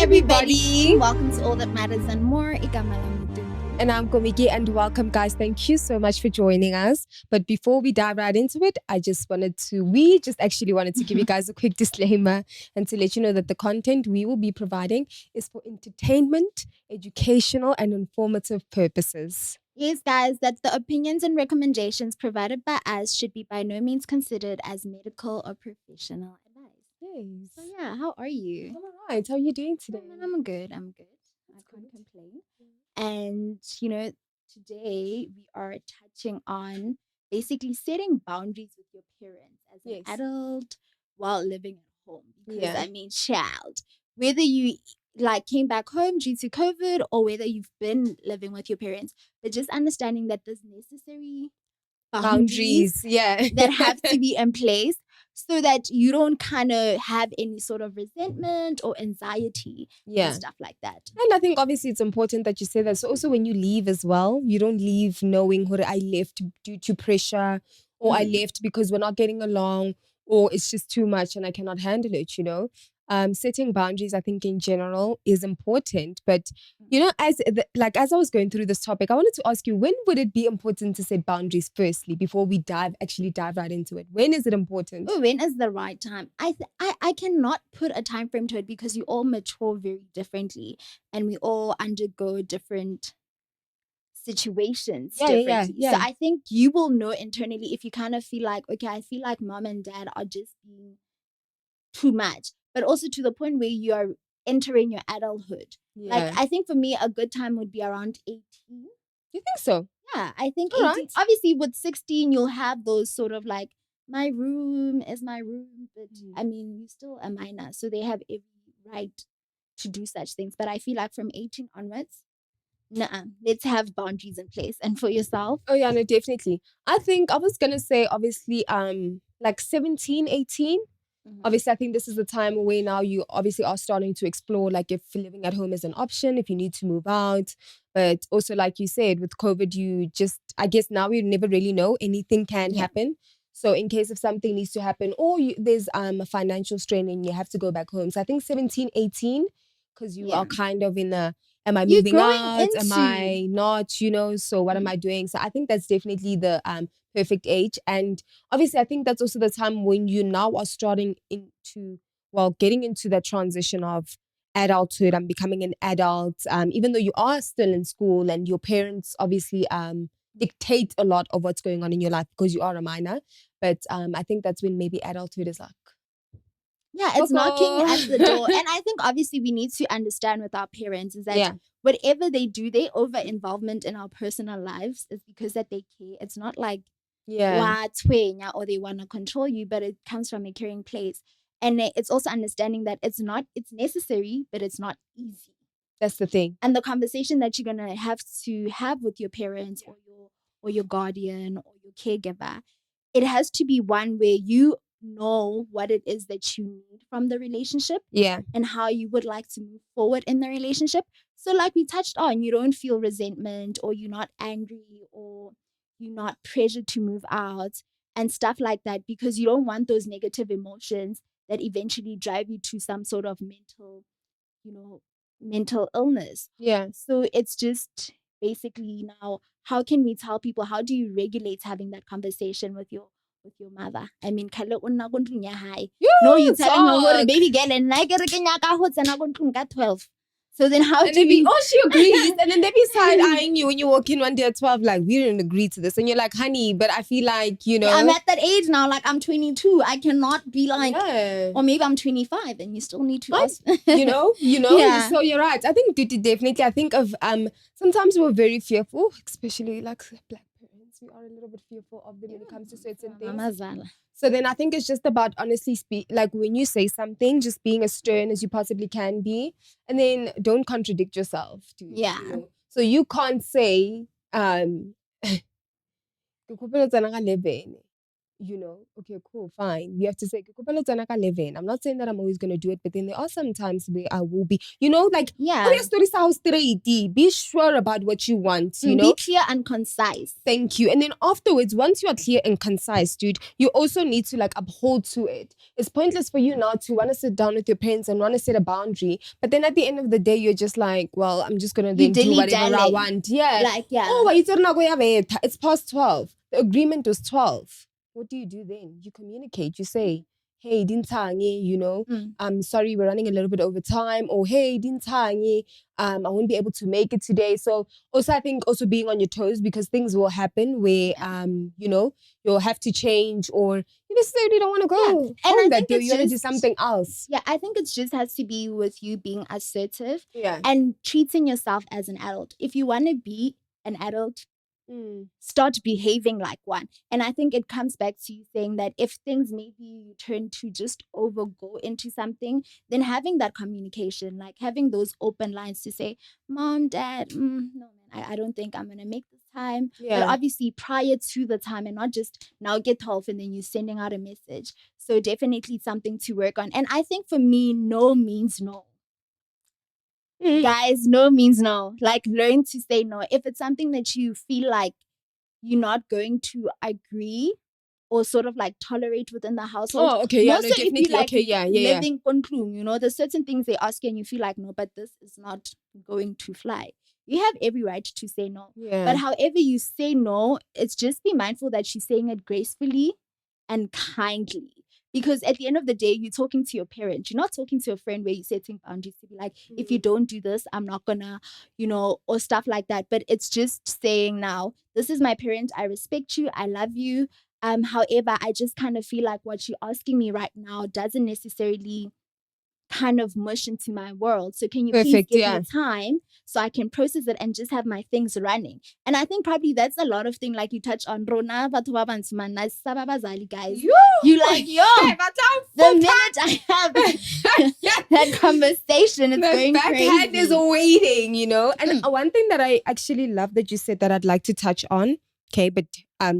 everybody. Welcome to All That Matters and More. And I'm Komiki, and welcome, guys. Thank you so much for joining us. But before we dive right into it, we just actually wanted to give you guys a quick disclaimer and to let you know that the content we will be providing is for entertainment, educational, and informative purposes. Yes, guys, that the opinions and recommendations provided by us should be by no means considered as medical or professional advice. Yes. So yeah, how are you? I'm all right. How are you doing today? I'm good. I can't complain. And, today we are touching on basically setting boundaries with your parents as an adult while living at home. Because, child, whether you came back home due to COVID or whether you've been living with your parents, but just understanding that there's necessary boundaries that have to be in place so that you don't kind of have any sort of resentment or anxiety and stuff like that. And I think obviously it's important that you say that. So also when you leave as well, you don't leave knowing what I left due to pressure or I left because we're not getting along or it's just too much and I cannot handle it, Setting boundaries, I think in general is important. But, as I was going through this topic, I wanted to ask you, when would it be important to set boundaries firstly before we dive right into it? When is it important? When is the right time? I cannot put a time frame to it because you all mature very differently and we all undergo different situations differently. So I think you will know internally if you kind of feel like, okay, I feel like mom and dad are just being too much, but also to the point where you are entering your adulthood. I think for me, a good time would be around 18. You think so? Yeah, I think 18. Right. Obviously, with 16, you'll have those sort of my room is my room. But you're still a minor, so they have every right to do such things. But I feel like from 18 onwards, let's have boundaries in place. And for yourself? Oh, yeah, no, definitely. I think I was going to say, obviously, 17, 18. Obviously, I think this is the time where now you obviously are starting to explore, if living at home is an option, if you need to move out. But also, like you said, with COVID, I guess now you never really know. Anything can happen. So in case if something needs to happen or there's a financial strain and you have to go back home. So I think 17, 18, because you are kind of in a, am I moving out? Am I not? So what am I doing? So I think that's definitely the perfect age. And obviously, I think that's also the time when you now are starting getting into that transition of adulthood and becoming an adult, even though you are still in school and your parents obviously dictate a lot of what's going on in your life because you are a minor. But I think that's when maybe adulthood is it's knocking at the door. And I think obviously we need to understand with our parents is that whatever they do, their over involvement in our personal lives is because that they care. It's not like or they want to control you, but it comes from a caring place. And it's also understanding that it's necessary, but it's not easy. That's the thing. And the conversation that you're gonna have with your parents or your guardian or your caregiver, it has to be one where you know what it is that you need from the relationship and how you would like to move forward in the relationship. So like we touched on, you don't feel resentment or you're not angry or you're not pressured to move out and stuff like that, because you don't want those negative emotions that eventually drive you to some sort of mental illness. So it's just basically now, how can we tell people, how do you regulate having that conversation with your mother? I mean, no, you're telling her, baby girl, and like 12. So then how do we... Oh, she agrees. And then they be side-eyeing you when you walk in one day at 12, like, we didn't agree to this. And you're like, honey, but I feel like, I'm at that age now, like I'm 22. I cannot be like... Or maybe I'm 25 and you still need to ask... So you're right. I think definitely, I think of... sometimes we're very fearful, especially like Black parents. We are a little bit fearful of them when it comes to certain things. So then I think it's just about honestly when you say something, just being as stern as you possibly can be. And then don't contradict yourself. So you can't say, okay, cool, fine. You have to say, "Kopela tsena ka 11." I'm not saying that I'm always going to do it, but then there are some times where I will be, like, Yeah. story sounds straight. Be sure about what you want, Be clear and concise. Thank you. And then afterwards, once you are clear and concise, dude, you also need to like uphold to it. It's pointless for you now to want to sit down with your parents and want to set a boundary. But then at the end of the day, you're just like, well, I'm just going to then do whatever I want. Yeah. Like, yeah. Oh, it's past 12. The agreement was 12. What do you do then? You communicate. You say, hey, dintangi, I'm sorry, we're running a little bit over time. Or hey, dintangi, I won't be able to make it today. So also, I think also being on your toes, because things will happen where, you'll have to change, or you necessarily don't want to go home that day. You want to do something else. Yeah, I think it just has to be with you being assertive, Yeah, and treating yourself as an adult. If you want to be an adult, start behaving like one. And I think it comes back to you saying that if things maybe you turn to just overgo into something, then having that communication, like having those open lines to say, Mom, Dad, no, man, I don't think I'm going to make this time. Yeah. But obviously prior to the time, and not just now get 12 and then you're sending out a message. So definitely something to work on. And I think for me, no means no. Guys, no means no. Like, learn to say no. If it's something that you feel like you're not going to agree or sort of like tolerate within the household. Oh, okay, yeah, More so if you like okay, yeah. living control, there's certain things they ask you and you feel like, no, but this is not going to fly. You have every right to say no. Yeah. But however you say no, it's just be mindful that you're saying it gracefully and kindly. Because at the end of the day, you're talking to your parent. You're not talking to a friend where you're setting boundaries to be like, if you don't do this, I'm not gonna, or stuff like that. But it's just saying now, this is my parent. I respect you. I love you. However, I just kind of feel like what you're asking me right now doesn't necessarily kind of mush into my world. So can you please give me time so I can process it and just have my things running? And I think probably that's a lot of things like you touch on. Rona batho ba bantsho man, na sababazali guys. You like, the minute I have that conversation, it's going crazy. The backhand is waiting, And one thing that I actually love that you said that I'd like to touch on, okay, but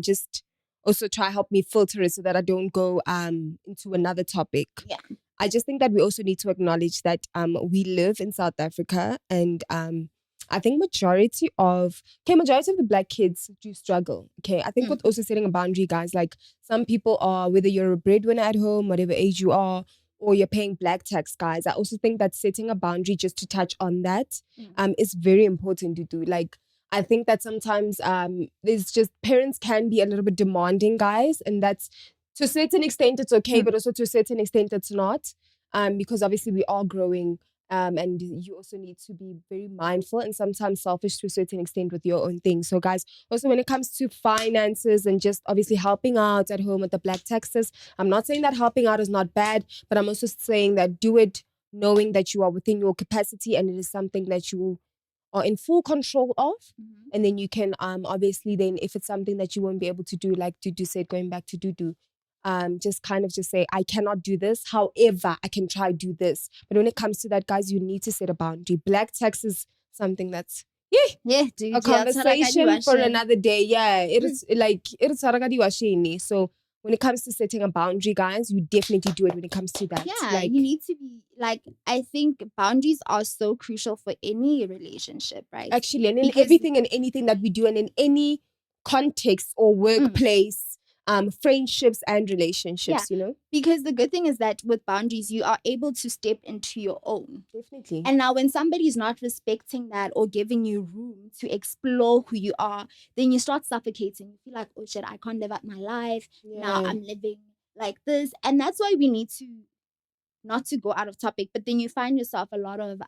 just also try help me filter it so that I don't go into another topic. Yeah. I just think that we also need to acknowledge that we live in South Africa, and I think majority of the Black kids do struggle. Okay, I think with also setting a boundary, guys, like some people are, whether you're a breadwinner at home, whatever age you are, or you're paying black tax, guys. I also think that setting a boundary, just to touch on that, is very important to do. Like, I think that sometimes there's just parents can be a little bit demanding, guys, and that's, to a certain extent it's okay, but also to a certain extent it's not, because obviously we are growing, and you also need to be very mindful and sometimes selfish to a certain extent with your own things. So guys, also when it comes to finances and just obviously helping out at home with the black taxes, I'm not saying that helping out is not bad, but I'm also saying that do it knowing that you are within your capacity and it is something that you are in full control of. And then you can obviously then, if it's something that you won't be able to do, like Dudu said, going back to Dudu, just kind of just say, I cannot do this. However, I can try do this. But when it comes to that, guys, you need to set a boundary. Black tax is something that's dude, a conversation for another day. Yeah, it is like it is washini. So when it comes to setting a boundary, guys, you definitely do it when it comes to that. Yeah, like, you need to be like, I think boundaries are so crucial for any relationship, right? Actually, and in everything and anything that we do, and in any context or workplace. Friendships and relationships, Because the good thing is that with boundaries, you are able to step into your own. Definitely. And now when somebody is not respecting that or giving you room to explore who you are, then you start suffocating. You feel like, oh shit, I can't live out my life. Yeah. Now I'm living like this. And that's why we need to, not to go out of topic, but then you find yourself a lot of,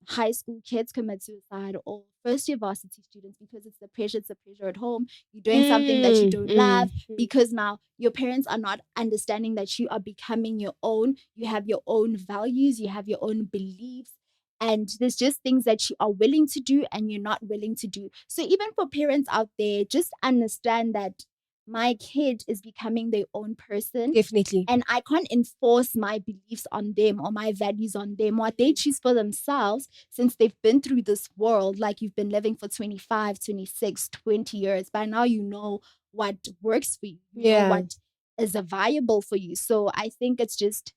high school kids commit suicide, or first year varsity students, because it's the pressure at home. You're doing something that you don't love, because now your parents are not understanding that you are becoming your own. You have your own values, you have your own beliefs, and there's just things that you are willing to do and you're not willing to do. So even for parents out there, just understand that my kid is becoming their own person. Definitely. And I can't enforce my beliefs on them or my values on them. What they choose for themselves, since they've been through this world, like you've been living for 25, 26, 20 years. By now, you know what works for you. You know what is viable for you. So I think it's just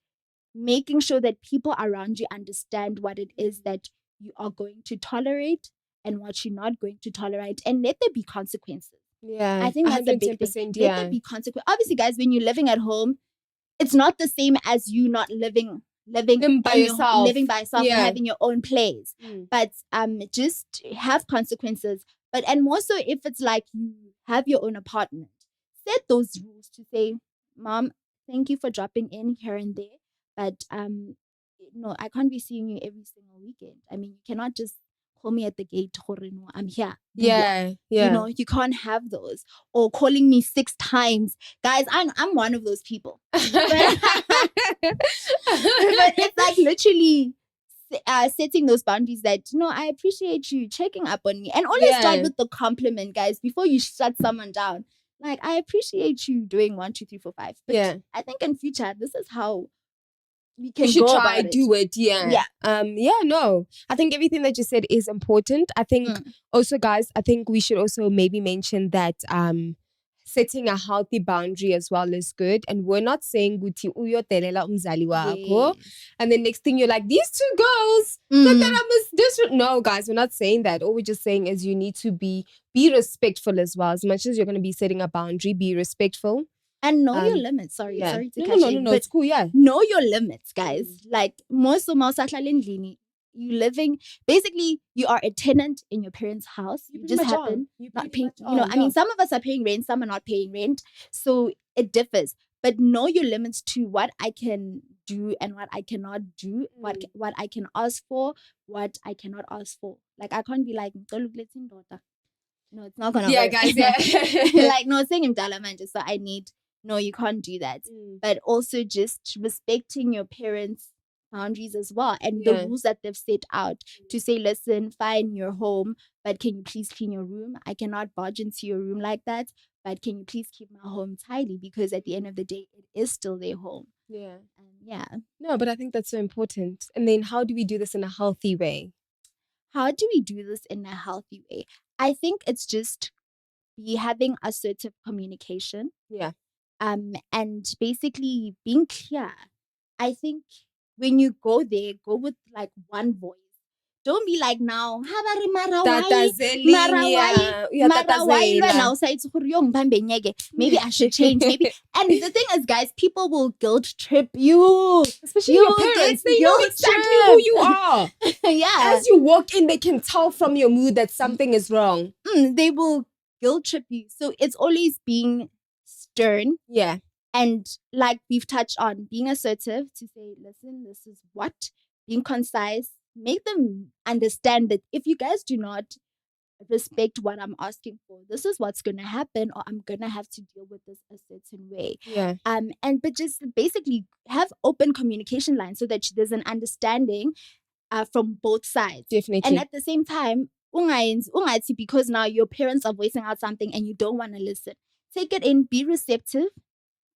making sure that people around you understand what it is that you are going to tolerate and what you're not going to tolerate, and let there be consequences. Yeah, I think that's a big thing. Let there be consequences. Obviously, guys, when you're living at home, it's not the same as you not living by yourself, and having your own place. But just have consequences. But and more so if it's like you have your own apartment, set those rules to say, Mom, thank you for dropping in here and there, but no, I can't be seeing you every single weekend. I mean, you cannot just call me at the gate, no, I'm here. You know, you can't have those. Or calling me 6 times. Guys, I'm one of those people. But it's like literally setting those boundaries that, no, I appreciate you checking up on me. And always start with the compliment, guys, before you shut someone down. Like, I appreciate you doing 1, 2, 3, 4, 5. But I think in future, this is how we can should go try about do it. No, I think everything that you said is important. I think also, guys, I think we should also maybe mention that setting a healthy boundary as well is good. And we're not saying guti uyotelela umzali wako, and then next thing you're like, these 2 girls that I must no, guys, we're not saying that. All we're just saying is you need to be respectful as well. As much as you're going to be setting a boundary, be respectful. And know your limits. Sorry to cut you. No, it's cool, know your limits, guys. Like, you living, basically, you are a tenant in your parents' house. You just happen not paying, I mean, some of us are paying rent, some are not paying rent. So it differs. But know your limits to what I can do and what I cannot do, what I can ask for, what I cannot ask for. Like, I can't be like, no, it's not gonna work. Guys, like, no, saying him Dalaman, just so I need. No, you can't do that. But also just respecting your parents' boundaries as well, and the rules that they've set out to say, listen, fine, you're home, but can you please clean your room? I cannot barge into your room like that, but can you please keep my home tidy? Because at the end of the day, it is still their home. No, but I think that's so important. And then how do we do this in a healthy way? How do we do this in a healthy way? I think it's just be having assertive communication. And basically being clear. I think when you go there, go with like one voice. Don't be like now, maybe I should change. Maybe. And the thing is, guys, people will guilt trip you. Especially your parents. They know exactly who you are. As you walk in, they can tell from your mood that something is wrong. They will guilt trip you. So it's always being stern. And like we've touched on, being assertive to say, listen, this is what, being concise, make them understand that if you guys do not respect what I'm asking for, this is what's going to happen, or I'm going to have to deal with this a certain way. But just basically have open communication lines so that there's an understanding from both sides. And at the same time, because now your parents are voicing out something and you don't want to listen, take it in, be receptive,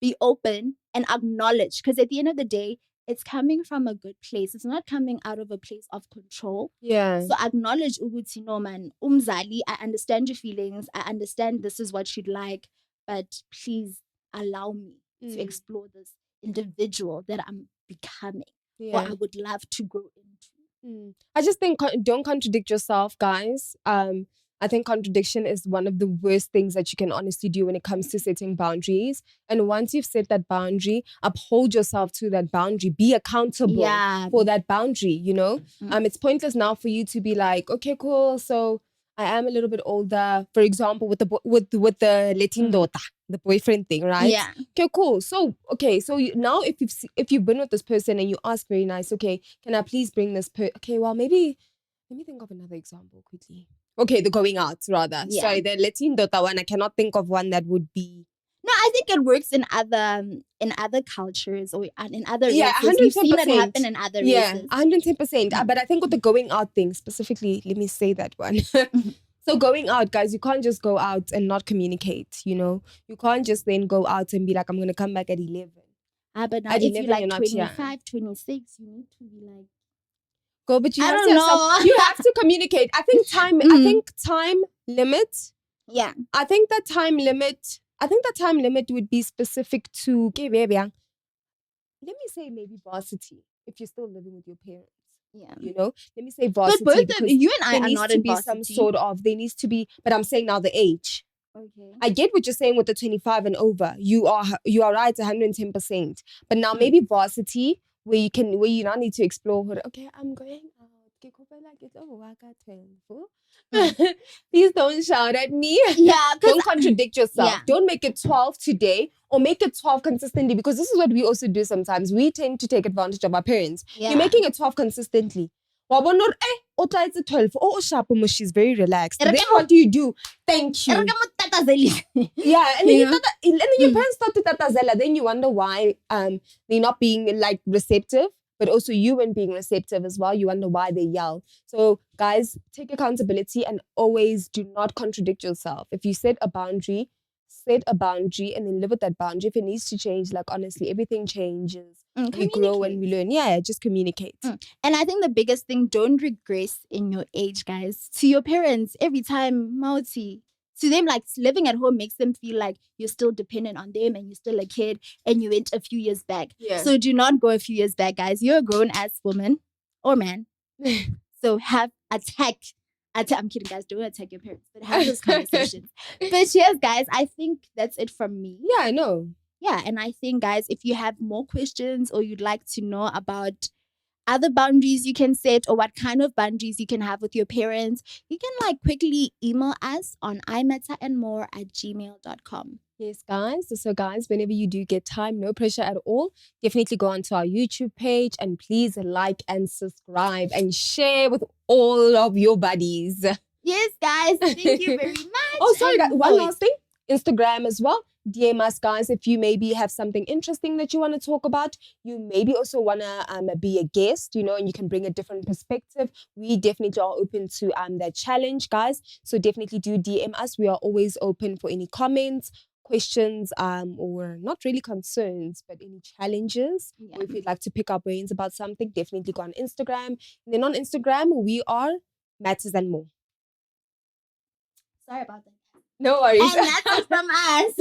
be open, and acknowledge. Because at the end of the day, it's coming from a good place. It's not coming out of a place of control. So acknowledge, Uguti, no man, umzali, I understand your feelings. I understand this is what you'd like, but please allow me to explore this individual that I'm becoming, or I would love to grow into. I just think don't contradict yourself, guys. I think contradiction is one of the worst things that you can honestly do when it comes to setting boundaries. And once you've set that boundary, uphold yourself to that boundary. Be accountable for that boundary, you know? It's pointless now for you to be like, okay, cool, so I am a little bit older, for example, with the letindota, the boyfriend thing, right? Okay, cool. So now if you've been with this person and you ask very nice, okay, can I please bring this okay, well, maybe let me think of another example quickly. Okay, the going out, rather. Sorry, the letindota one, I cannot think of one that would be. No, I think it works in other cultures or in other races. 110%. We've seen it happen in other races. 110%. But I think with the going out thing specifically, let me say that one. So going out, guys, you can't just go out and not communicate, you know? You can't just then go out and be like, I'm going to come back at 11. But now At if you're 11, like you're not here. 25, 26, you need to be like, go, but you I have don't to know. you have to communicate. I think time limit. Yeah. I think that time limit would be specific to let me say maybe varsity, if you're still living with your parents. Yeah. You know, let me say varsity. But both because you and I there are needs not to in be varsity. some sort of, there needs to be, but I'm saying now the age. Okay. I get what you're saying with the 25 and over. You are right 110%. But now maybe varsity, where you now need to explore, okay, I'm going out. Please don't shout at me. Yeah, don't contradict yourself. Yeah. Don't make it 12 today or make it 12 consistently, because this is what we also do sometimes. We tend to take advantage of our parents. Yeah. You're making it 12 consistently. It's 12. Oh, sharp, she's very relaxed. Then what do? Thank you. Yeah, and then, your parents start to tatazela. Then you wonder why they're not being like receptive, but also you weren't being receptive as well. You wonder why they yell. So guys, take accountability and always do not contradict yourself. If you set a boundary and then live with that boundary. If it needs to change, like honestly, everything changes. We grow and we learn. Yeah, just communicate. And I think the biggest thing, don't regress in your age, guys. To your parents, every time, Mauti, to them, like living at home makes them feel like you're still dependent on them and you're still a kid and you went a few years back. Yeah. So do not go a few years back, guys. You're a grown-ass woman or man. So I'm kidding, guys. Don't attack your parents, but have those conversations. But yes, guys, I think that's it from me. Yeah, I know. Yeah, and I think, guys, if you have more questions or you'd like to know about other boundaries you can set or what kind of boundaries you can have with your parents, you can like quickly email us on imatterandmore@gmail.com. Yes, guys. So, guys, whenever you do get time, no pressure at all, definitely go onto our YouTube page and please like and subscribe and share with all of your buddies. Yes, guys. Thank you very much. Oh, sorry, guys. One last thing. Instagram as well. DM us, guys, if you maybe have something interesting that you want to talk about. You maybe also want to be a guest, you know, and you can bring a different perspective. We definitely are open to that challenge, guys. So definitely do DM us. We are always open for any comments, questions, or not really concerns, but any challenges. Yeah. Or if you'd like to pick our brains about something, definitely go on Instagram. And then on Instagram, we are Matters and More. Sorry about that. No worries. And that's it from us.